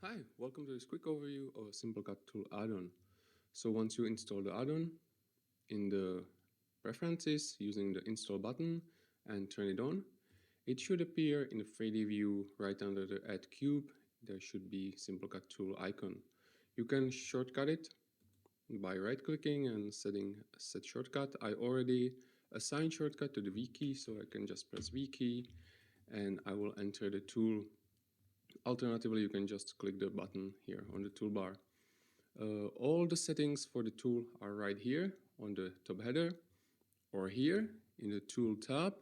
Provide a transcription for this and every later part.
Hi, welcome to this quick overview of SimpleCut tool add-on. So once you install the add-on, in the preferences, using the install button and turn it on, it should appear in the 3D view right under the add cube. There should be SimpleCut tool icon. You can shortcut it by right-clicking and setting a set shortcut. I already assigned shortcut to the V key, so I can just press V key and I will enter the tool. Alternatively, you can just click the button here on the toolbar. All the settings for the tool are right here on the top header, or here in the tool tab,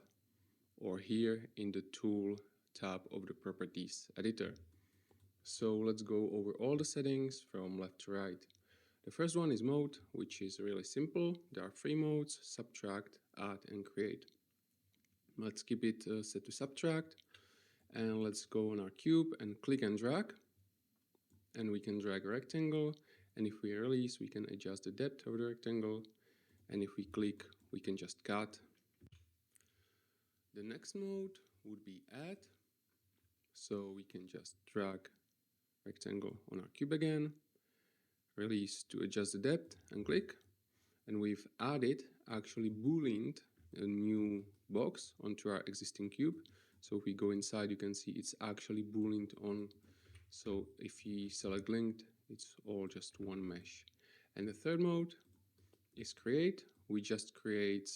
or here in the tool tab of the properties editor. So let's go over all the settings from left to right. The first one is mode, which is really simple. There are three modes: subtract, add, and create. Let's keep it set to subtract, and let's go on our cube and click and drag, and we can drag a rectangle, and if we release we can adjust the depth of the rectangle, and if we click we can just cut. The next mode would be add, so we can just drag rectangle on our cube again, release to adjust the depth and click, and we've added, actually booleaned a new box onto our existing cube. So if we go inside you can see it's actually booleaned on, so if you select linked it's all just one mesh. And the third mode is create. We just create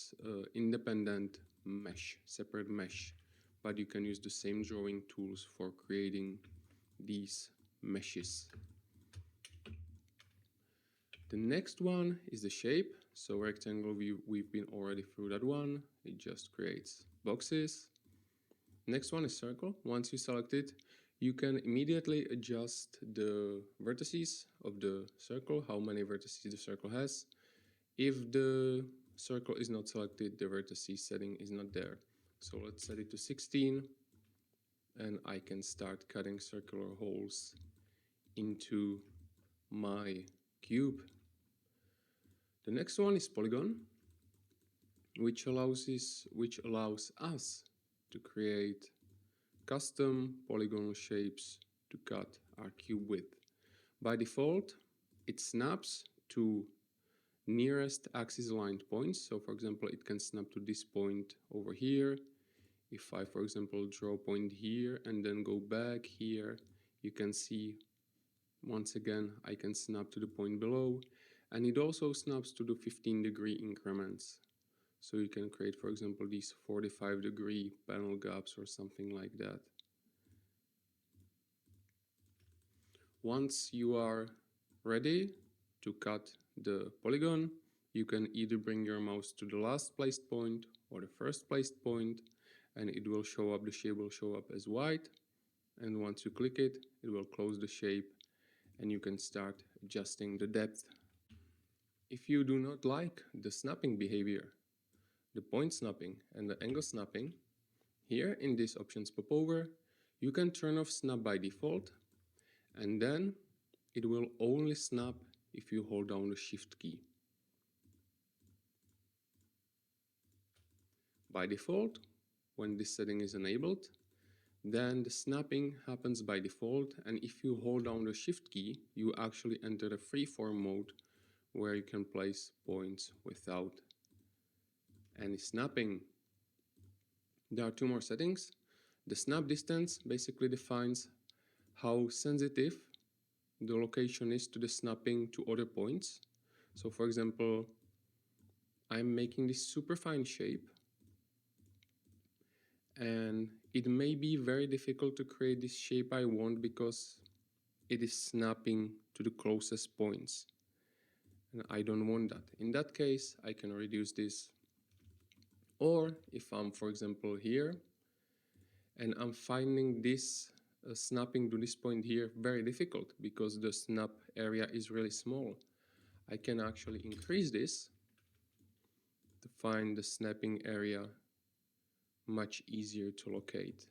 independent mesh, separate mesh, but you can use the same drawing tools for creating these meshes. The next one is the shape. So rectangle, we've been already through that one. It just creates boxes. Next one is circle. Once you select it, you can immediately adjust the vertices of the circle, how many vertices the circle has. If the circle is not selected, the vertices setting is not there. So let's set it to 16, and I can start cutting circular holes into my cube. The next one is polygon, which allows us to create custom polygonal shapes to cut our cube with. By default, it snaps to nearest axis aligned points. So for example, it can snap to this point over here. If I, for example, draw a point here and then go back here, you can see once again I can snap to the point below, and it also snaps to the 15-degree increments. So you can create, for example, these 45-degree panel gaps or something like that. Once you are ready to cut the polygon, you can either bring your mouse to the last placed point or the first placed point, and it will show up, the shape will show up as white, and once you click it, it will close the shape and you can start adjusting the depth. If you do not like the snapping behavior, the point snapping and the angle snapping, here in this options popover, you can turn off snap by default, and then it will only snap if you hold down the shift key. By default, when this setting is enabled, then the snapping happens by default, and if you hold down the shift key, you actually enter the freeform mode where you can place points without any snapping. There are two more settings. The snap distance basically defines how sensitive the location is to the snapping to other points. So for example, I'm making this super fine shape, and it may be very difficult to create this shape I want because it is snapping to the closest points, and I don't want that. In that case, I can reduce this. Or if I'm, for example, here and I'm finding this snapping to this point here very difficult because the snap area is really small, I can actually increase this to find the snapping area much easier to locate.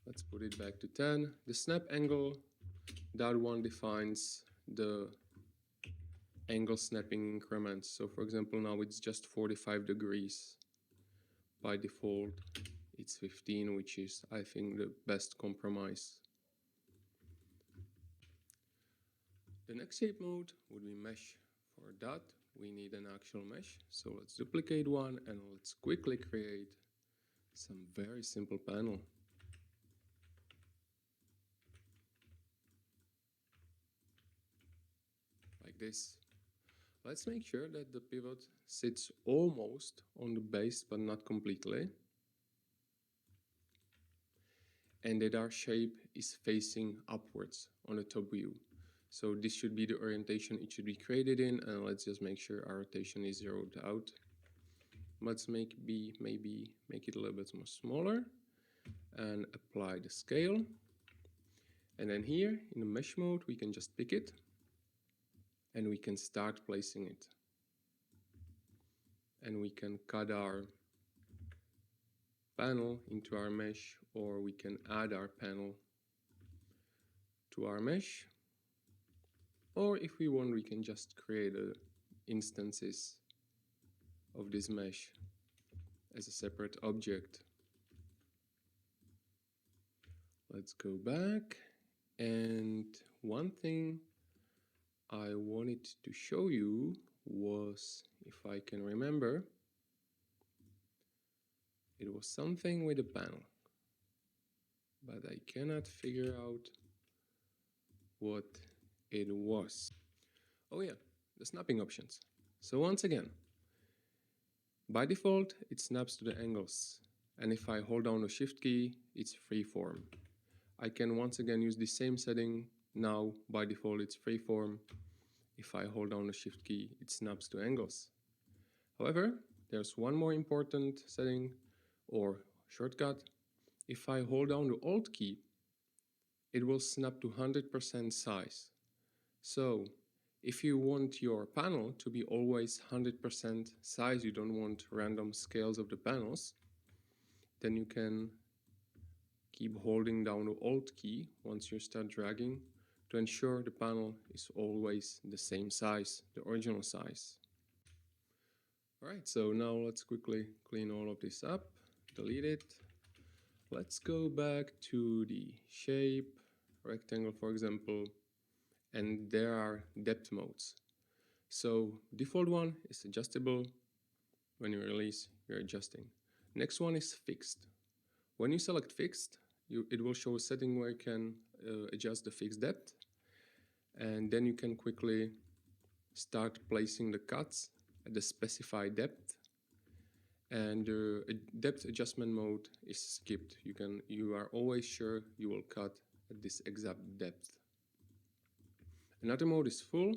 Let's put it back to 10. The snap angle, that one defines the angle snapping increments. So for example, now it's just 45 degrees. By default, it's 15, which is, I think, the best compromise. The next shape mode would be mesh. For that, we need an actual mesh. So let's duplicate one and let's quickly create some very simple panel. Like this. Let's make sure that the pivot sits almost on the base but not completely. And that our shape is facing upwards on the top view. So this should be the orientation it should be created in, and let's just make sure our rotation is zeroed out. Let's maybe make it a little bit more smaller and apply the scale. And then here in the mesh mode we can just pick it and we can start placing it. And we can cut our panel into our mesh, or we can add our panel to our mesh, or if we want we can just create instances of this mesh as a separate object. Let's go back, and one thing I wanted to show you was, if I can remember, it was something with a panel, but I cannot figure out what it was. Oh yeah, the snapping options. So once again, by default it snaps to the angles, and if I hold down the shift key it's freeform. I can once again use the same setting. Now by default it's freeform. If I hold down the shift key it snaps to angles. However, there's one more important setting or shortcut. If I hold down the Alt key, it will snap to 100% size. So if you want your panel to be always 100% size, you don't want random scales of the panels, then you can keep holding down the Alt key once you start dragging to ensure the panel is always the same size, the original size. Alright, so now let's quickly clean all of this up, delete it. Let's go back to the shape, rectangle for example, and there are depth modes. So default one is adjustable. When you release, you're adjusting. Next one is fixed. When you select fixed, it will show a setting where you can adjust the fixed depth, and then you can quickly start placing the cuts at the specified depth, and the depth adjustment mode is skipped. You are always sure you will cut at this exact depth. Another mode is full,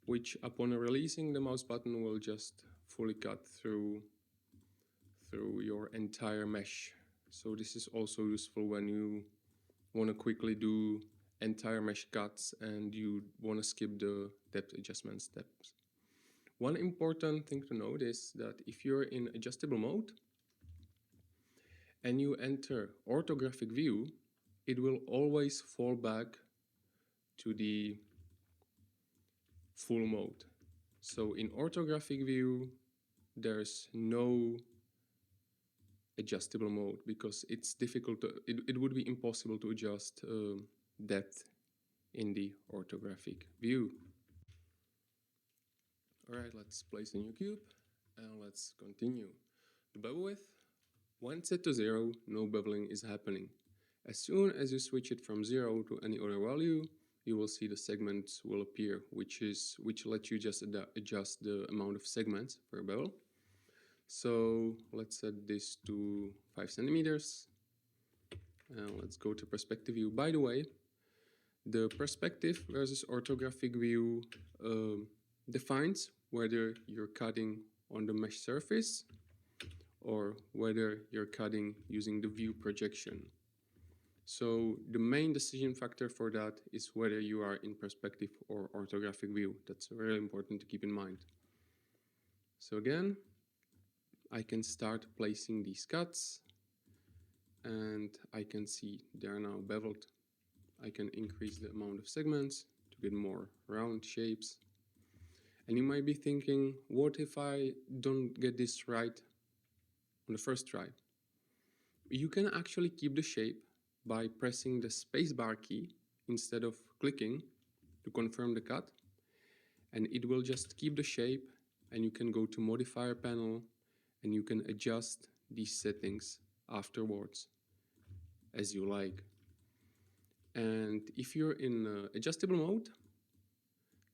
which upon releasing the mouse button will just fully cut through your entire mesh. So this is also useful when you want to quickly do entire mesh cuts and you want to skip the depth adjustment steps. One important thing to note is that if you're in adjustable mode and you enter orthographic view, it will always fall back to the full mode. So in orthographic view, there's no adjustable mode because it's difficult to, it would be impossible to adjust depth in the orthographic view. Alright, let's place a new cube and let's continue. The bevel width, when set to 0, no beveling is happening. As soon as you switch it from 0 to any other value, you will see the segments will appear, which lets you just adjust the amount of segments per bevel. So let's set this to 5 centimeters. And let's go to perspective view. By the way, the perspective versus orthographic view defines whether you're cutting on the mesh surface or whether you're cutting using the view projection. So the main decision factor for that is whether you are in perspective or orthographic view. That's really important to keep in mind. So again, I can start placing these cuts and I can see they are now beveled. I can increase the amount of segments to get more round shapes. And you might be thinking, what if I don't get this right on the first try? You can actually keep the shape by pressing the spacebar key instead of clicking, to confirm the cut, and it will just keep the shape, and you can go to modifier panel and you can adjust these settings afterwards as you like. And if you're in adjustable mode,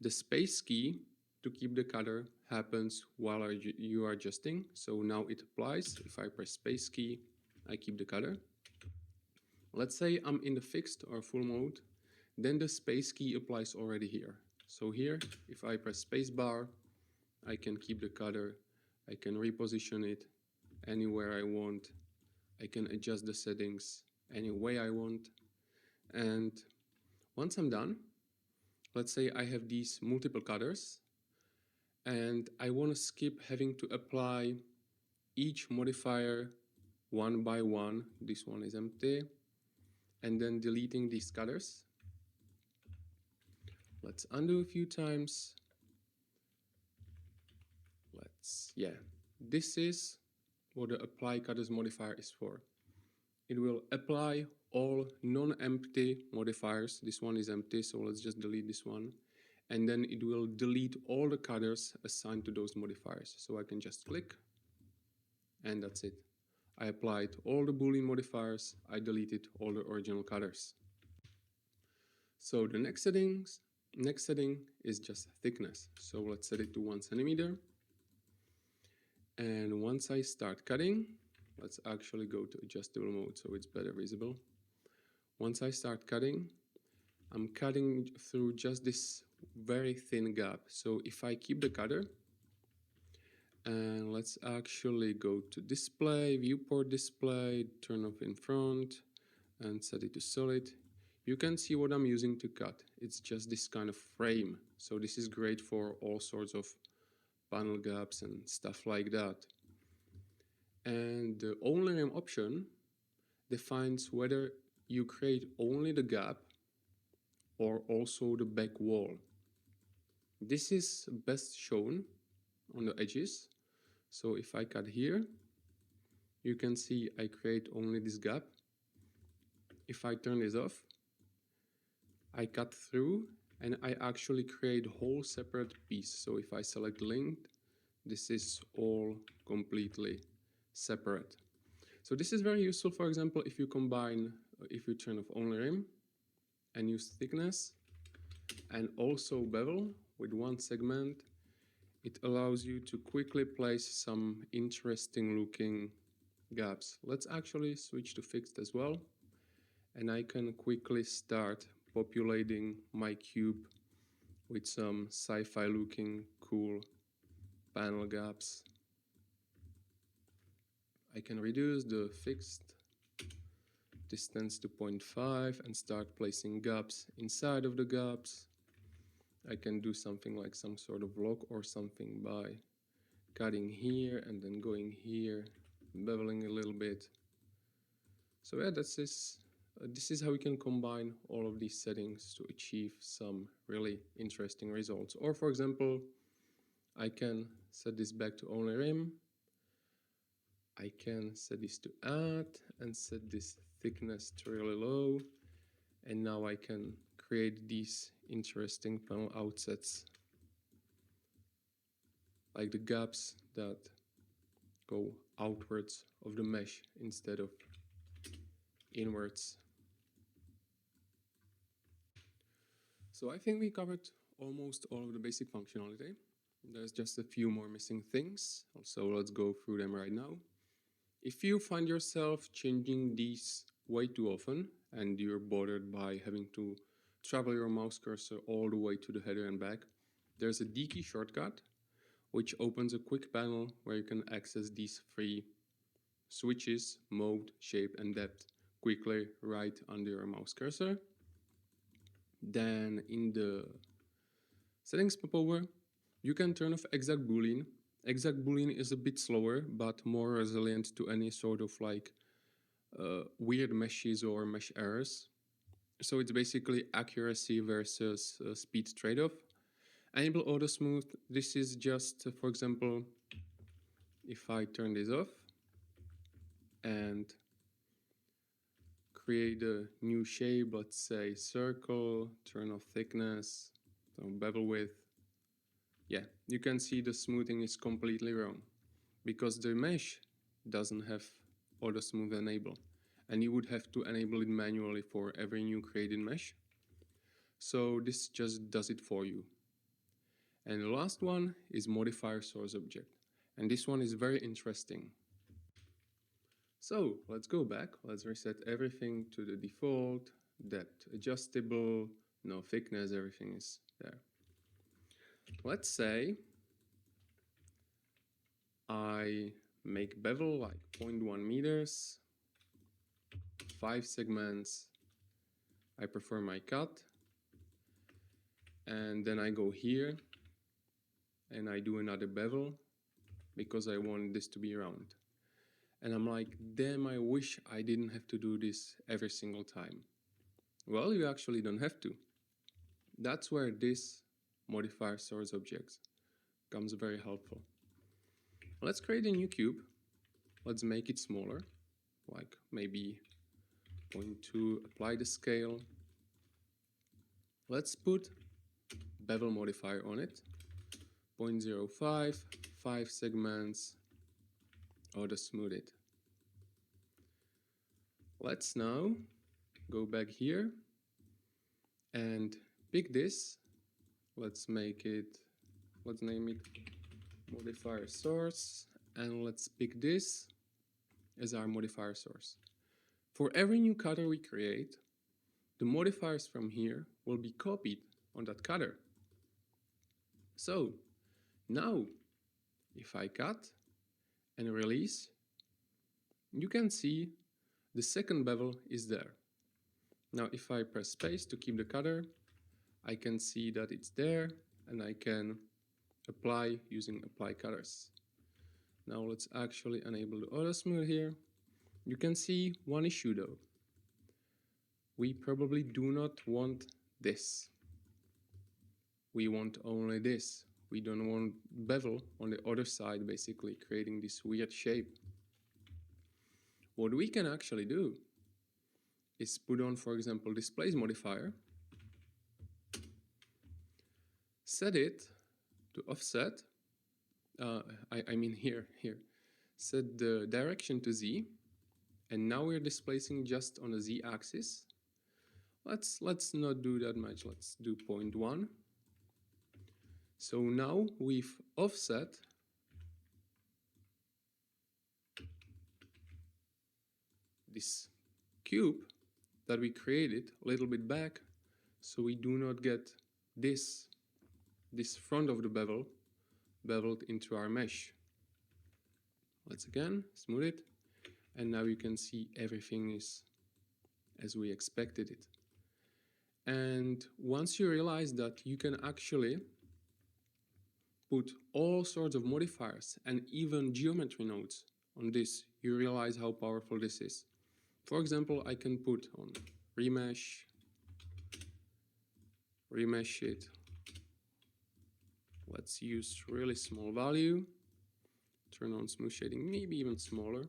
the space key to keep the cutter happens while you are adjusting. So now it applies. If I press space key, I keep the cutter. Let's say I'm in the fixed or full mode, then the space key applies already here. So here, if I press space bar, I can keep the cutter, I can reposition it anywhere I want, I can adjust the settings any way I want. And once I'm done, let's say I have these multiple cutters and I want to skip having to apply each modifier one by one. This one is empty, and then deleting these cutters. Let's undo a few times. This is what the apply cutters modifier is for. It will apply all non-empty modifiers. This one is empty, so let's just delete this one. And then it will delete all the cutters assigned to those modifiers. So I can just click, and that's it. I applied all the Boolean modifiers, I deleted all the original cutters. So the next setting is just thickness. So let's set it to 1 centimeter. And once I start cutting, let's actually go to adjustable mode so it's better visible. Once I start cutting, I'm cutting through just this very thin gap. So if I keep the cutter, and let's actually go to display, viewport display, turn off in front, and set it to solid. You can see what I'm using to cut. It's just this kind of frame. So this is great for all sorts of panel gaps and stuff like that. And the only rim option defines whether you create only the gap or also the back wall. This is best shown on the edges. So if I cut here, you can see I create only this gap. If I turn this off, I cut through and I actually create a whole separate piece. So if I select linked, this is all completely separate. So this is very useful, for example, if you combine, if you turn off only rim and use thickness and also bevel with one segment, it allows you to quickly place some interesting looking gaps. Let's actually switch to fixed as well, and I can quickly start populating my cube with some sci-fi looking cool panel gaps. I can reduce the fixed distance to 0.5 and start placing gaps inside of the gaps. I can do something like some sort of lock or something by cutting here and then going here, beveling a little bit. So yeah, this is how we can combine all of these settings to achieve some really interesting results. Or for example, I can set this back to only rim. I can set this to add and set this thickness to really low. And now I can create these interesting panel outsets, like the gaps that go outwards of the mesh instead of inwards. So I think we covered almost all of the basic functionality. There's just a few more missing things, so let's go through them right now. If you find yourself changing these way too often and you're bothered by having to travel your mouse cursor all the way to the header and back, there's a D key shortcut which opens a quick panel where you can access these three switches, mode, shape and depth, quickly right under your mouse cursor. Then in the settings popover, you can turn off exact boolean. Exact boolean is a bit slower but more resilient to any sort of like weird meshes or mesh errors. So it's basically accuracy versus speed trade-off. Enable auto smooth. This is just, for example, if I turn this off and create a new shape, let's say circle, turn off thickness, So bevel width. Yeah, you can see the smoothing is completely wrong because the mesh doesn't have auto smooth enable, and you would have to enable it manually for every new created mesh. So this just does it for you. And the last one is modifier source object, and this one is very interesting. So let's go back, let's reset everything to the default, depth adjustable, no thickness, everything is there. Let's say I make bevel like 0.1 meters, 5 segments, I perform my cut, and then I go here and I do another bevel because I want this to be round. And I'm like, damn, I wish I didn't have to do this every single time. Well, you actually don't have to. That's where this modifier source object comes very helpful. Let's create a new cube. Let's make it smaller, like maybe 0.2, apply the scale. Let's put bevel modifier on it, 0.05, 5 segments, auto smooth it. Let's now go back here and pick this. Let's make it, let's name it modifier source, and let's pick this as our modifier source. For every new cutter we create, the modifiers from here will be copied on that cutter. So now if I cut and release, you can see the second bevel is there. Now if I press space to keep the cutter, I can see that it's there and I can apply using apply cutters. Now let's actually enable the auto smooth here. You can see one issue though. We probably do not want this. We want only this. We don't want bevel on the other side, basically creating this weird shape. What we can actually do is put on, for example, displace modifier, set it to offset, I mean here, set the direction to Z, and now we're displacing just on the Z axis. Let's not do that much, let's do 0.1. So now we've offset this cube that we created a little bit back, so we do not get this front of the bevel beveled into our mesh. Let's again smooth it, and now you can see everything is as we expected it. And once you realize that you can actually put all sorts of modifiers and even geometry nodes on this, you realize how powerful this is. For example, I can put on remesh it. Let's use really small value. Turn on smooth shading, maybe even smaller.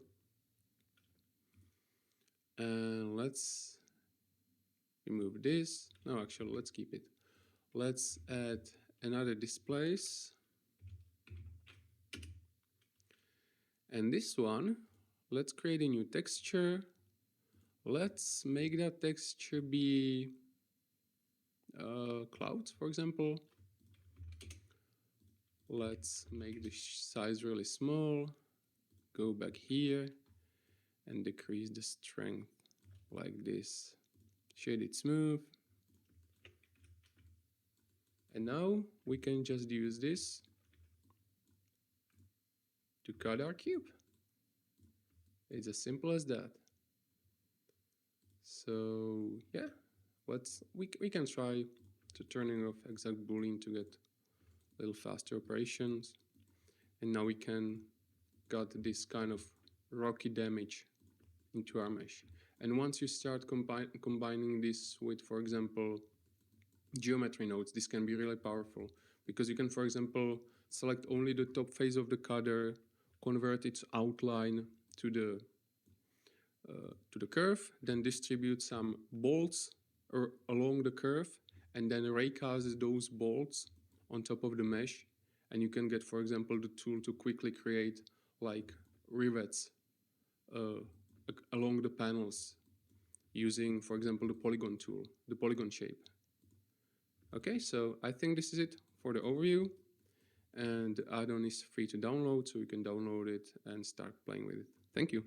And let's remove this. No, actually, let's keep it. Let's add another displace. And this one, let's create a new texture. Let's make that texture be clouds, for example. Let's make the size really small. Go back here and decrease the strength like this. Shade it smooth. And now we can just use this to cut our cube. It's as simple as that. So yeah, we can try to turning off exact boolean to get a little faster operations. And now we can cut this kind of rocky damage into our mesh. And once you start combining this with, for example, geometry nodes, this can be really powerful because you can, for example, select only the top face of the cutter, convert its outline to the curve, then distribute some bolts along the curve, and then raycast those bolts on top of the mesh, and you can get, for example, the tool to quickly create like rivets along the panels using, for example, the polygon tool, the polygon shape. Okay, so I think this is it for the overview, and the add-on is free to download, so you can download it and start playing with it. Thank you.